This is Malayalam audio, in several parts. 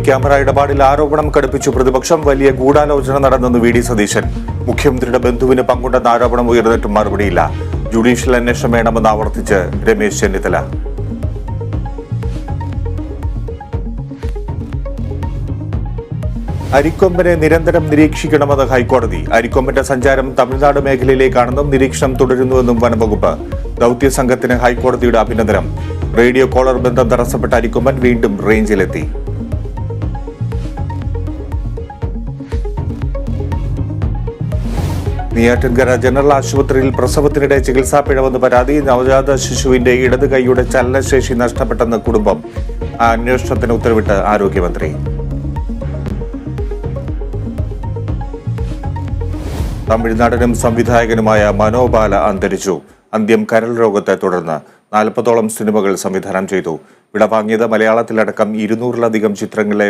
ക്യാമറ ഇടപാടിൽ ആരോപണം കടുപ്പിച്ചു പ്രതിപക്ഷം. വലിയ ഗൂഢാലോചന നടന്നെന്ന് വി.ഡി. സതീശൻ. മുഖ്യമന്ത്രിയുടെ ബന്ധുവിന് പങ്കുണ്ടെന്ന ആരോപണം ഉയർന്നിട്ടും മറുപടിയില്ല. ജുഡീഷ്യൽ അന്വേഷണം വേണമെന്ന് ആവർത്തിച്ച് രമേശ് ചെന്നിത്തല. അരിക്കൊമ്പനെ നിരന്തരം നിരീക്ഷിക്കണമെന്ന് ഹൈക്കോടതി. അരിക്കൊമ്പന്റെ സഞ്ചാരം തമിഴ്നാട് മേഖലയിലേക്കാണെന്നും നിരീക്ഷണം തുടരുന്നുവെന്നും വനംവകുപ്പ്. ദൌത്യ സംഘത്തിന് ഹൈക്കോടതിയുടെ അഭിനന്ദനം. റേഡിയോ കോളർ ബന്ധം തടസ്സപ്പെട്ട അരിക്കൊമ്പൻ വീണ്ടും റേഞ്ചിലെത്തി. നെയ്യാറ്റിൻകര ജനറൽ ആശുപത്രിയിൽ പ്രസവത്തിനിടെ ചികിത്സാ പിഴവെന്ന് പരാതി. നവജാത ശിശുവിന്റെ ഇടത് കൈയുടെ ചലനശേഷി നഷ്ടപ്പെട്ടെന്ന് കുടുംബം. അന്വേഷണത്തിന് ഉത്തരവിട്ട് ആരോഗ്യമന്ത്രി. തമിഴ്നാടനും സംവിധായകനുമായ മനോബാല അന്തരിച്ചു. അന്ത്യം കരൾ രോഗത്തെ തുടർന്ന് 40ഓളം സിനിമകൾ സംവിധാനം ചെയ്തു. വിടവാങ്ങിയത് മലയാളത്തിലടക്കം 200-ലധികം ചിത്രങ്ങളെ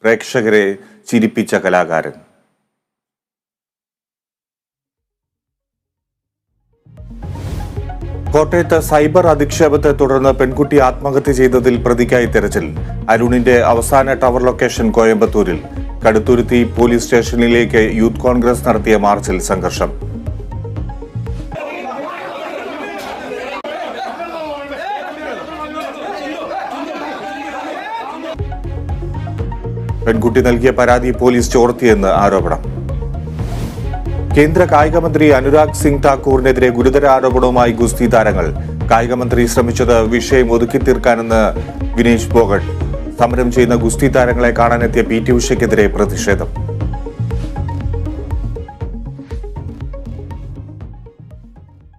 പ്രേക്ഷകരെ ചിരിപ്പിച്ച കലാകാരൻ. കോട്ടയത്ത് സൈബർ അധിക്ഷേപത്തെ തുടർന്ന് പെൺകുട്ടി ആത്മഹത്യ ചെയ്തതിൽ പ്രതിക്കായി തെരച്ചിൽ. അരുണിന്റെ അവസാന ടവർ ലൊക്കേഷൻ കോയമ്പത്തൂരിൽ. കടുത്തുരുത്തി പോലീസ് സ്റ്റേഷനിലേക്ക് യൂത്ത് കോൺഗ്രസ് നടത്തിയ മാർച്ചിൽ സംഘർഷം. പെൺകുട്ടി നൽകിയ പരാതി പോലീസ് ചോർത്തിയെന്ന് ആരോപണം. കേന്ദ്ര കായികമന്ത്രി അനുരാഗ് സിംഗ് ഠാക്കൂറിനെതിരെ ഗുരുതര ആരോപണവുമായി ഗുസ്തി താരങ്ങൾ. കായികമന്ത്രി ശ്രമിച്ചത് വിഷയം ഒതുക്കി തീർക്കാനെന്ന് വിനേഷ് ഫോഗട്ട്. സമരം ചെയ്യുന്ന ഗുസ്തി താരങ്ങളെ കാണാനെത്തിയ പി.ടി. ഉഷയ്ക്കെതിരെ പ്രതിഷേധം.